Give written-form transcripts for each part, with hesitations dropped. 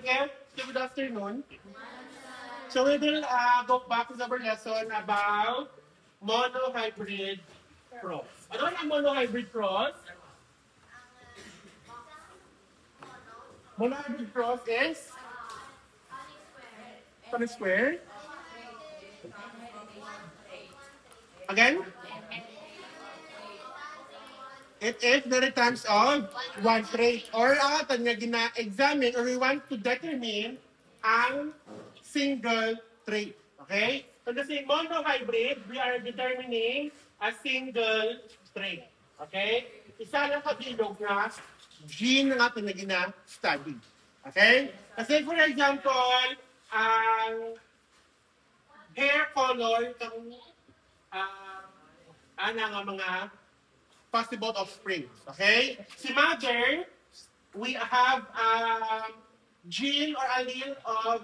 again. Good afternoon. So we will go back to our lesson about monohybrid cross. Ano ang monohybrid cross? Monohybrid cross is Tony square. Again? It is the returns of one trait. Or ang atin nga gina-examine or we want to determine ang single trait. Okay? So the monohybrid, we are determining a single trait. Okay? Isa lang kabilog na gene nga atin na gina-study. Okay? Kasi for example, ang hair color ng nga mga possible offsprings. Okay? Si mother, we have gene or allele of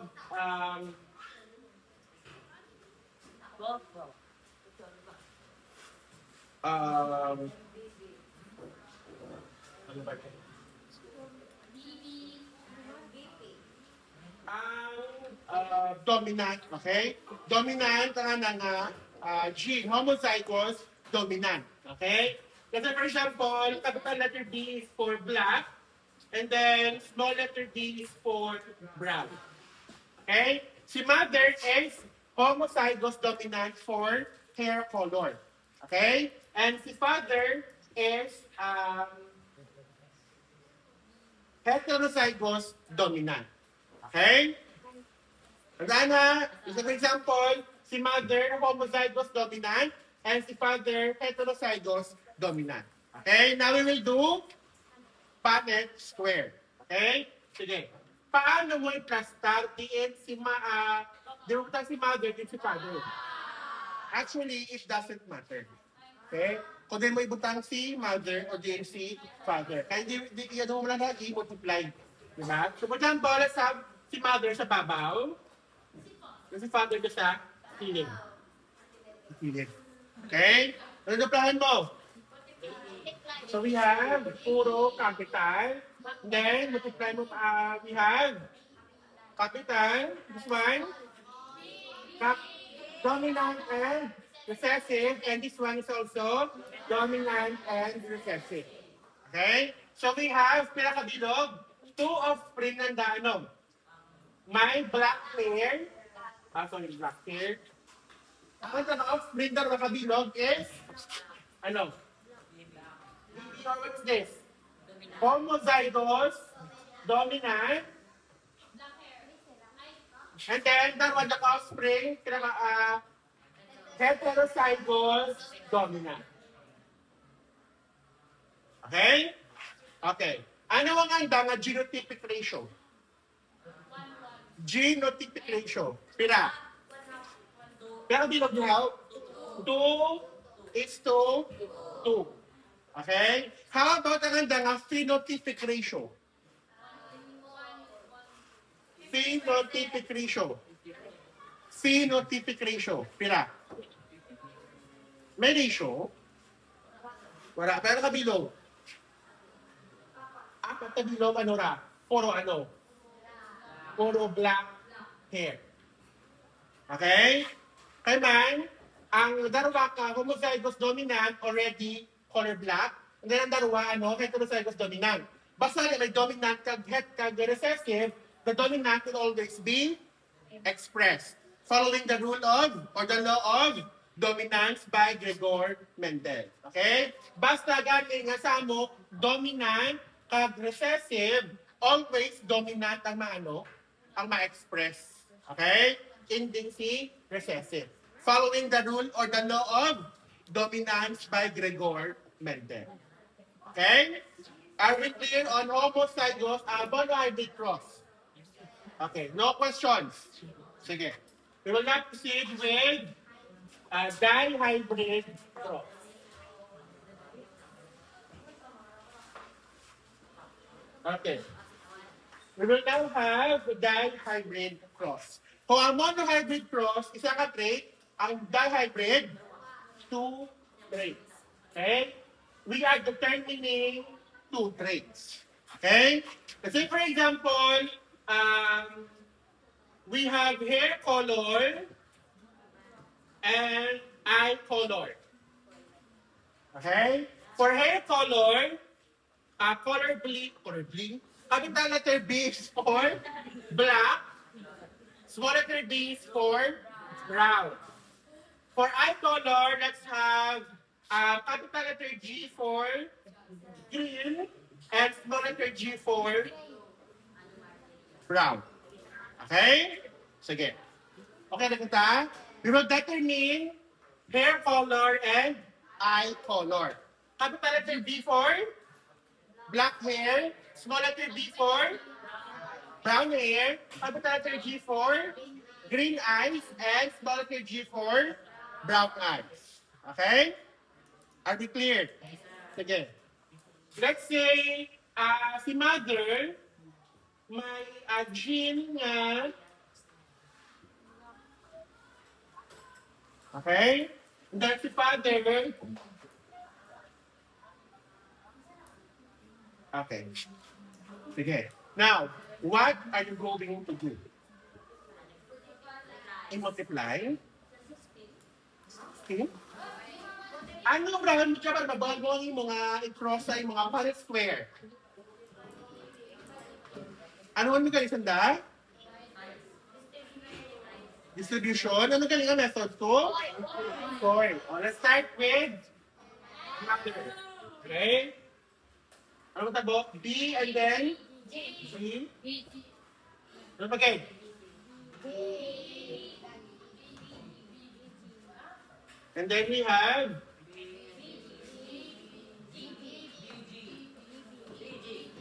ano ba ito? Dominant, okay? Dominant ang gene, homozygous dominant, okay? Kasi for example, capital letter B is for black, and then small letter D is for brown. Okay? Si mother is homozygous dominant for hair color. Okay? And si father is heterozygous dominant. Okay? Tandaan for example, si mother homozygous dominant, and si father heterozygous dominant. Okay? Now we will do Punnett square. Okay? Sige. Paano mo i-cluster din si si mother din si father? Actually, it doesn't matter. Okay? Kung din mo ibutang si mother o din si father. Kaya di mo lang na i-multiply. Diba? So, for example, let's have si mother sa babaw, si father ko sa piling. Okay? Ano na plahan mo? So we have puro capital. Then multiply mo we have capital, this one, dominant and recessive, and this one is also dominant and recessive. Okay? So we have pinakabilog, two offspring ng daano. May black hair, black hair. Ang offspring ng nakabilog is, ano? What's this? Homozygous, dominant, and then the offspring, heterozygous, dominant. Okay? Okay. Ano ang anda nga genotypic ratio? Genotypic ratio. Pila? Pero bilog niya, 2:2. Okay? How about ang anda nga phenotypic ratio? Phenotypic ratio. Phenotypic ratio. Pila? May ratio? Wala. Pero kabilog. Apat na bilog, ano ra? Puro ano? Puro black hair. Okay? Kaya man, ang darwa ka, homozygous dominant, already color black. And then ang darwa, heterozygous dominant. Basta may dominant kag recessive, the dominant will always be expressed. Following the rule of, or the law of, dominance by Gregor Mendel. Okay? Basta galing nga sa mo, dominant kag recessive, always dominant ang ang ma-express. Okay? Ending si recessive. Following the rule or the law of dominance by Gregor Mendel. Okay? Are we clear on homozygous monohybrid cross? Okay, no questions. Sige. We will now proceed with dihybrid cross. Okay. We will now have dihybrid cross. Kung ang monohybrid cross, isa ka trait, ang dihybrid, two traits. Okay? We are determining two traits. Okay? Kasi for example, we have hair color and eye color. Okay? For hair color, color blink. Capital letter B is for black. Small letter B is for brown. For eye color, let's have capital letter G for green and small letter G for brown. Okay? Sige. Okay na kita? We will determine hair color and eye color. Capital letter B for black hair, small letter B for brown hair, capital letter G for green eyes, and small letter G for brown eyes. Okay? Are we clear? Sige. Let's say, si mother, may gene nga. Okay? And then si father. Okay. Sige. Now, what are you going to do? I-multiply? Okay. Ano brahan mo siya para mabago ang mga i-cross sa mga Punnett square? Ano ang magaling sanda? Distribution. Ano galing ang method ko? Score. Let's start with mother. Okay? Ano matabo? B and then? G. Ano bagay? And then we have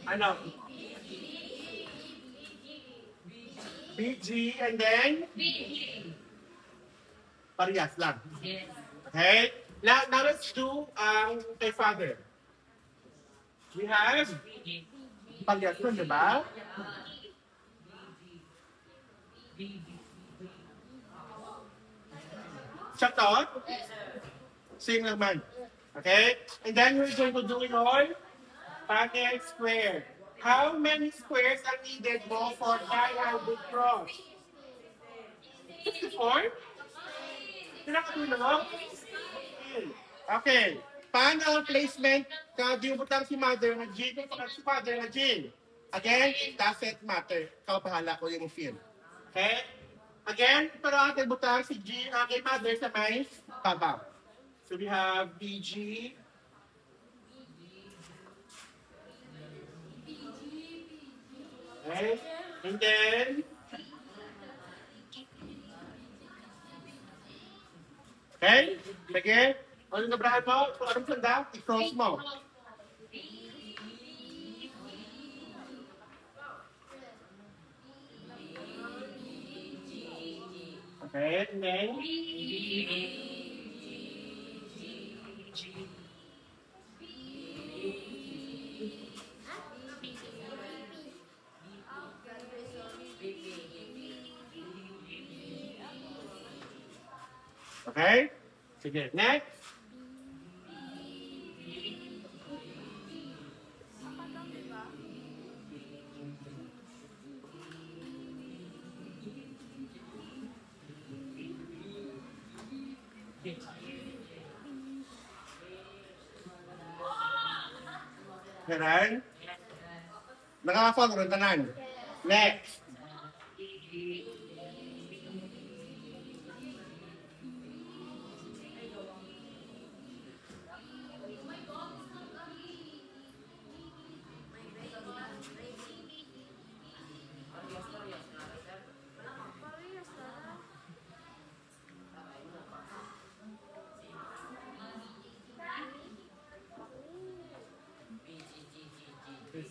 ano? BG and then parehas lang. Okay? Now let's do kay father. We have parehas lang, di ba? Shut out. Same naman. Okay? And then we're going to do it all Punnett square. How many squares are needed mo for triangle cross? 64? Pinakatulog? Okay. Paano ang placement? Di butang si mother na G, kung si father na G. Again, it doesn't matter. Ikaw bahala ko yung feel. Okay? Again, pero ating butang si G, kay mother sa may babaw. So we have BG. Okay? And then, okay? Sige. Ano nabrahan mo? Kung anong sanda, i-cross mo. Okay, and then, okay? Sige, next. Ganun. Nakaka-follow rin tanan. Next.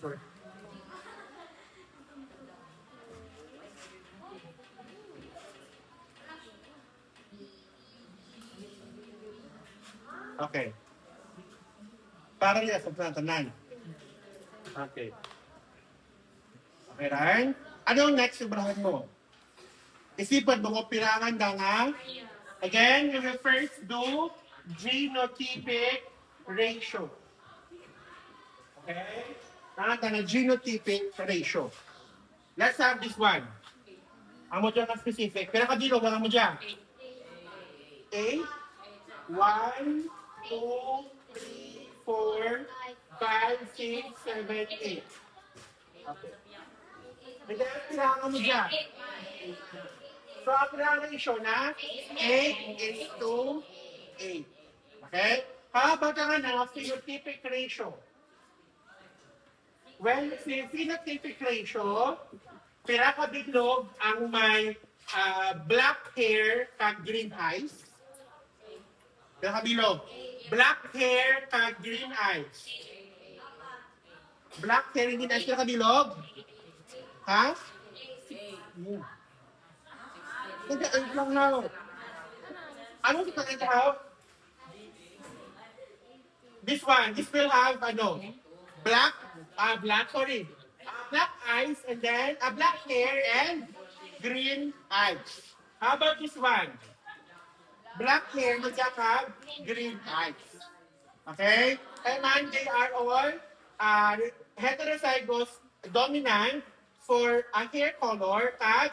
Sorry. Okay. Para niya sa tanan. Okay. Okay, Ryan? Ano yung next ibrahan mo? Isipan mo kung pirangan na nga. Again, we will first do genotypic ratio. Okay? Na genotypic ratio. Let's have this one. Ang mo dyan na specific. Pero kadilog, ang mo dyan. 8. 1, 2, 3, 4, 5, 6, 7, 8. Okay. Bigyan ang tirahan mo dyan. So, ang tirahan ratio na 8 is to 8. Okay? How about ang phenotypic ratio? When phenotypic ratio, pira ka biglog ang may black hair kag green eyes. Pira ka bilog. Black hair kag green eyes. Black hair and green eyes, pira ka bilog? Ha? Nag-8 lang na. Anong ito na have? This one, this will have black eyes and then black hair and green eyes. How about this one? Black hair, mag-have green eyes. Okay? And man, they are all heterozygous dominant for a hair color and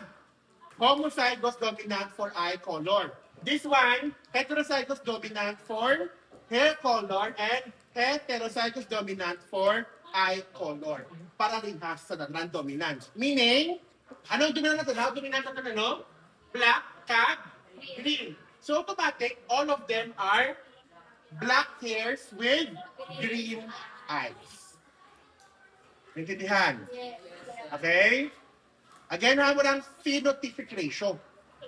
homozygous dominant for eye color. This one, heterozygous dominant for hair color and heterozygous dominant for eye color. Para rin has sa non-dominant. Meaning, anong dominant natin? How dominant natin ano? Black, cat, green. So automatic, all of them are black hairs with green eyes. Naintindihan? Okay? Again, mo ng phenotypic ratio.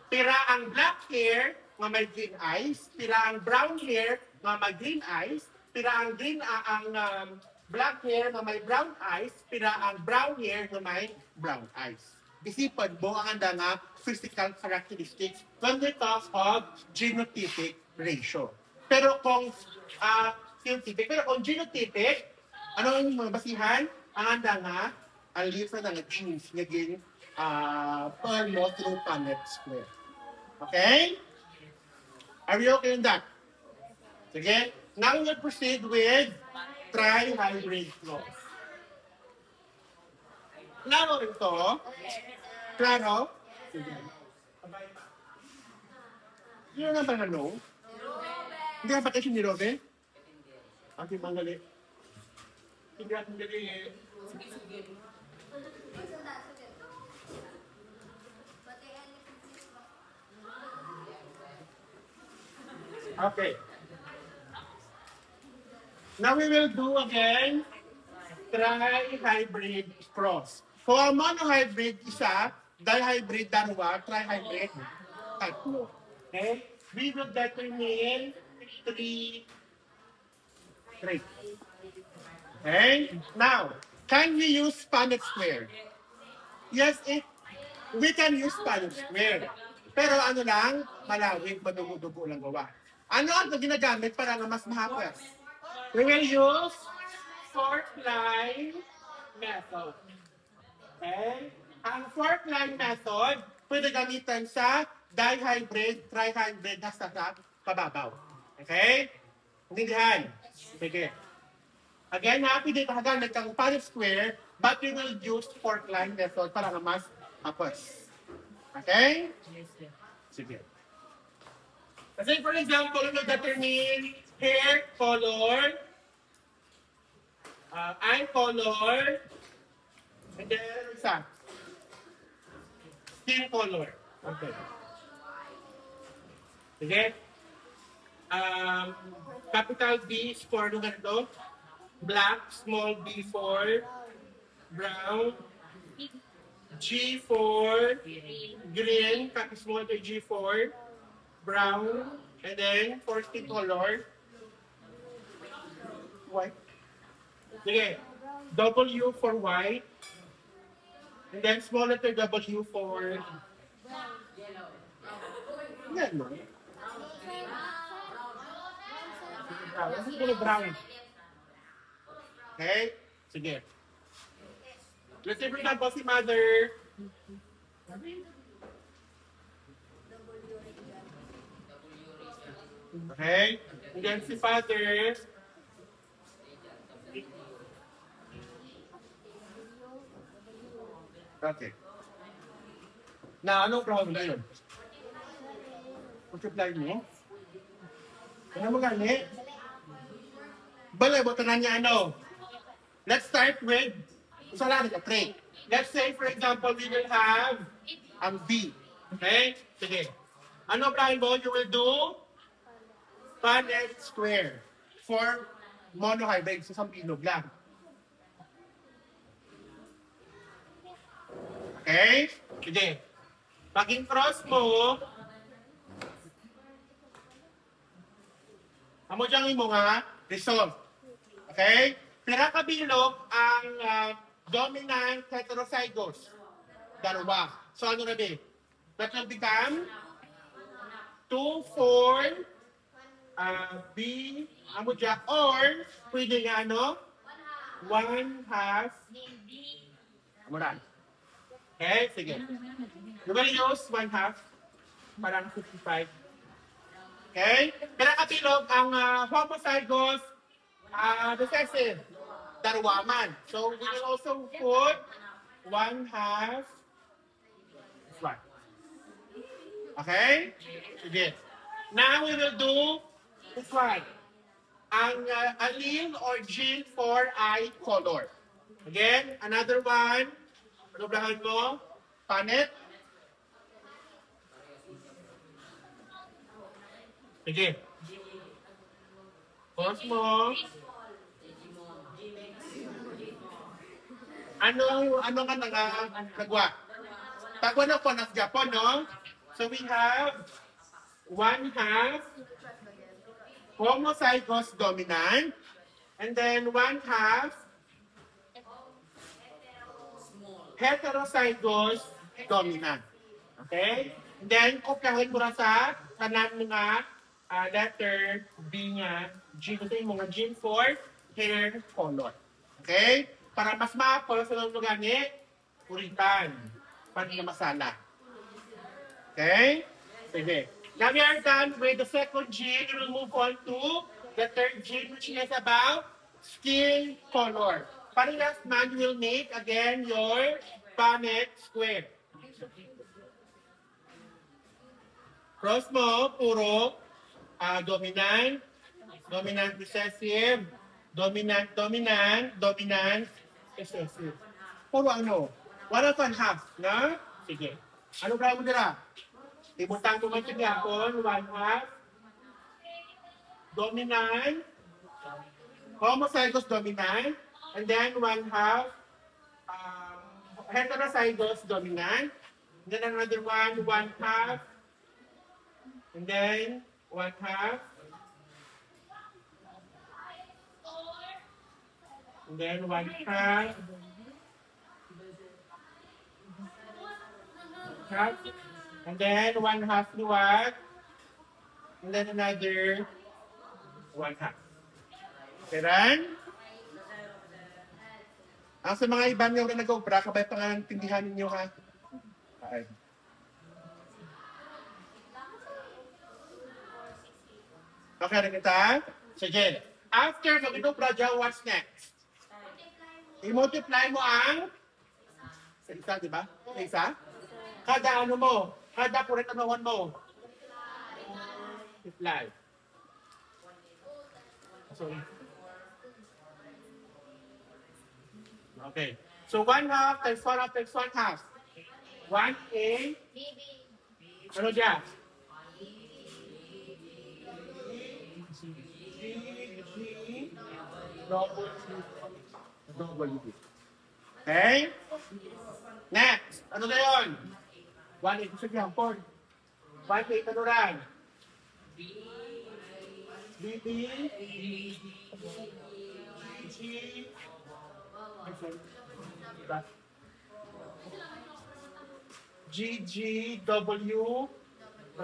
Pira ang black hair nga may green eyes, pira ang brown hair nga may green eyes, pira ang black hair nga may brown eyes, pira ang brown hair nga may brown eyes. Isipan mo ang anda nga physical characteristics when we talk of genotypic ratio. Pero kung phenotypic, pero kung genotypic, ano ang mga basihan? Ang anda nga, ang lift na nga genes nga gin per mo through Punnett square. Okay? Are you okay with that? Sige. Now we'll proceed with tri-hybrid cross. Klaro rin to? Klaro? Sige. Sino nga ba ano? Hindi ka vacation ni Robin? Ang timbangali. Hindi ka timbangali eh. Okay. Now we will do again tri-hybrid cross. For monohybrid, isa, dihybrid, dalawa, tri-hybrid, tatlo. Okay? We will determine three traits. Okay? Now, can we use Punnett square? Yes, we can use Punnett square. Pero ano lang, malawig, madugo-dugo lang gawa. Ano ang ginagamit para na mas mahapos? We will use fourth line method. Okay? Ang fourth line method, pwede gamitan sa dihybrid, trihybrid na sa pababaw. Okay? Intindihan? Sige. Again, happy dito hagamit ang Punnett square, but we will use fourth line method para na mas hapos. Okay? Sige. Kasi for example, we determine hair color, eye color, and then isa, skin color. Okay. Sige. Capital B is for nung ganito. Black, small b for brown, G for green, small G for brown, and then for skin color, white. Sige, W for white, and then small letter W for yellow. Brown. Okay? Sige. Let's say for example, si mother. Okay? And then si father. Okay. Na anong problem na yun? Multiply mo? Ano mo gani? Balay, botanan niya ano? Let's start with, isa lang ito, 3. Let's say, for example, we will have ang B. Okay? Sige. Ano, Brian Bo? You will do Punnett square for monohybrid. So, isang bilog lang. Okay? Sige. Pag in-cross mo, amo dyan mo nga, resolve. Okay? Pinakabilog ang dominant heterozygous. Dalawa. So, ano na ba? That will become 2, 4, B, amo dyan, or, pwede nga ano? 1/2. Amo na. Okay, sige. You're gonna use 1/2. Parang 55. Okay? Pinakabilog ang homozygous recessive. Darwaman. So, we will also put 1/2. This one. Okay? Sige. Now, we will do this one. Ang allele or gene for eye color. Again, another one. Doblahan mo. Punnett. Sige. Pause mo. Ano ka nagwa? Tagwa na po ng Japan, no? So we have 1/2 homozygous dominant, and then 1/2 heterozygous dominant. Okay? And then, kuplahin mo na sa kanan mga letter B nga, gene, ito yung mga gene for hair color. Okay? Para mas ma-apple sa lugar ni uritan. Para na masala. Okay? Sige. Now we are done with the second gene. We will move on to the third gene, which is about skin color. Para last man, you will make again your Punnett square. Cross mo, puro dominant, dominant recessive, dominant, dominant, dominant, recessive. Puro ano? 1/2, na? Sige. Ano ba mo nila? Ibutang ko man siya ako, 1/2, dominant, homozygous dominant, and then 1/2 heterozygous dominant, and then another one, 1/2, and then 1/2, and then 1/2, and then 1/2 luwag, and then another 1/2. Okay, Ran? Ang sa mga ibang yung nag-obra, kabay pa nga tindihan ninyo, ha? Okay. Okay na kita? Sige. After mag-obra dyan, what's next? I-multiply mo ang sa isa, di ba? Sa isa? Kada ano mo? Kada purit anawan mo? Multiply. Sorry. Okay. So 1/2 times 1/2 times 1/2. 1A. Ano dyan? Double. Okay? Next. Ano na yun? 1A. Gusto niya, 4. 1A, ano rin? BB. G. GGW,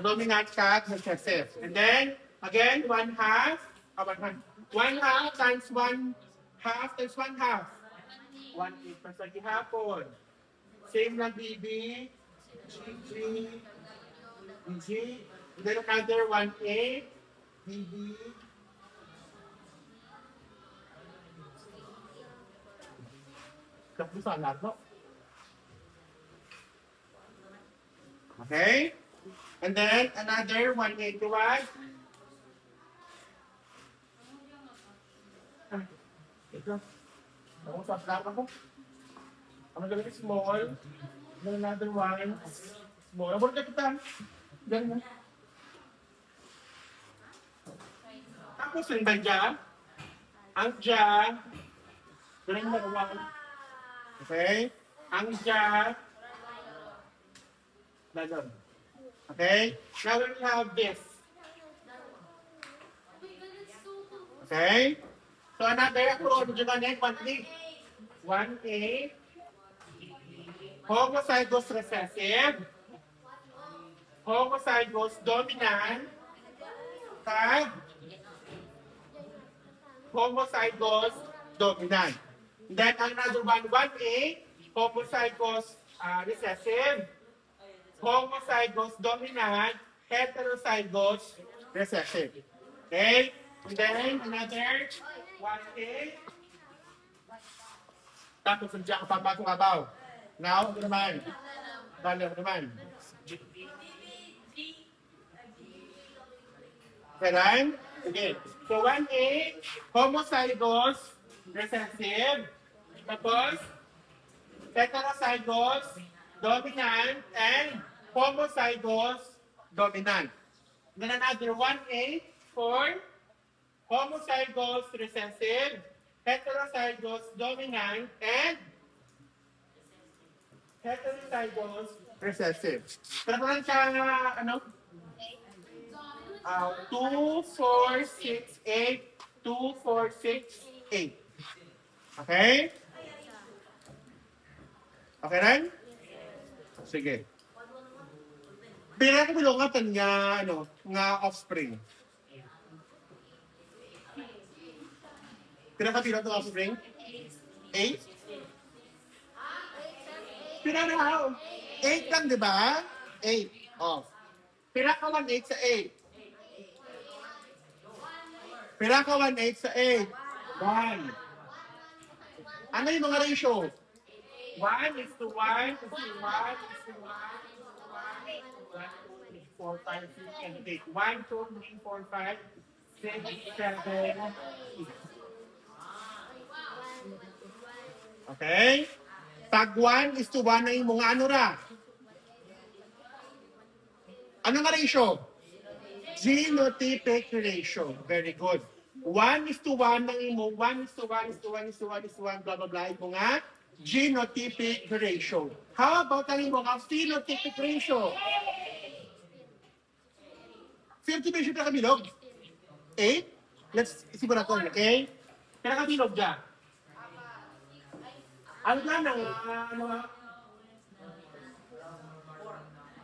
dominant cat recessive. And then, again, 1/2, 1/2 times 1/2 times 1/2. 1/8 pa sa gihapon. Same lang BB, GG, BG, and then another 1/8, BB, Tapos sa lahat, no? Okay? And then another 1A to 1. Ito. Ako, sa ako. Ang gawin small. Then another one. Small. Abot ka kita. Ganun. Tapos yung dyan. Ang dyan. Ganun mo one. Okay? Ang dyan. Ganun. Okay? Now we have this. Okay? So another approach dyan connect 1A. 1A. Homozygous recessive. Homozygous dominant. Tag. Homozygous dominant. Then another one, 1A. Homozygous recessive. Homozygous dominant. Heterozygous recessive. Okay? And then another 1A. Tapos nandiyan ka papasok abaw. Now, ano naman? Ano naman? Kailan? Okay. So, 1A, homozygous recessive. Tapos, heterozygous dominant and homozygous dominant. Then another 1A for homozygous recessive, heterozygous dominant, and heterozygous recessive. Pero kung siya, ano? 2, 4, 6, 8. 2, 4, 6, 8. Okay? Okay rin? Sige. Pila ko bilungatan nga, ano, nga offspring. Pila ka pila ito offspring? 8? Pila na how? 8 lang, di ba? 8. Oh. Pila ka 1/8 sa 8? Pila ka 1/8 sa 8? 1. Ano yung mga ratio? 1:1, 1:1, 1:1, 4, 5, 6, and 8. 1, 2, 3, 4, 5, 6, 7, 8. Okay? Tag 1:1 na yung mga ano ra. Ano nga ratio? Genotypic ratio. Very good. 1:1 ng imo, 1:1, blah, blah, blah, imo nga genotypic ratio. How about ang imo nga phenotypic ratio? 50 ratio na kabilog? 8? Let's isipon natin, okay? Kaya kabilog dyan. Ano na ano,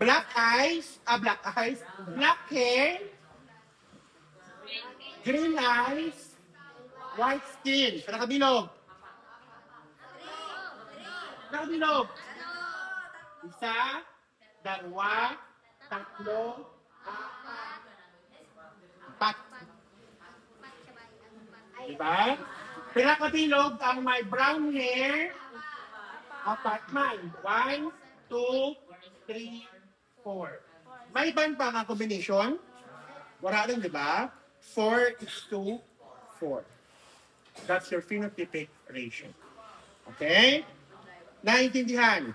black eyes, black hair, green eyes, white skin. Pinakabilog. Pinakabilog. Isa, dalawa, tatlo, apat. Diba? Pinakabilog ang may brown hair, apat man. 1, 2, 3, 4. May iban pa nga combination? Wala rin, di ba? 4:4. That's your phenotypic ratio. Okay? Naintindihan?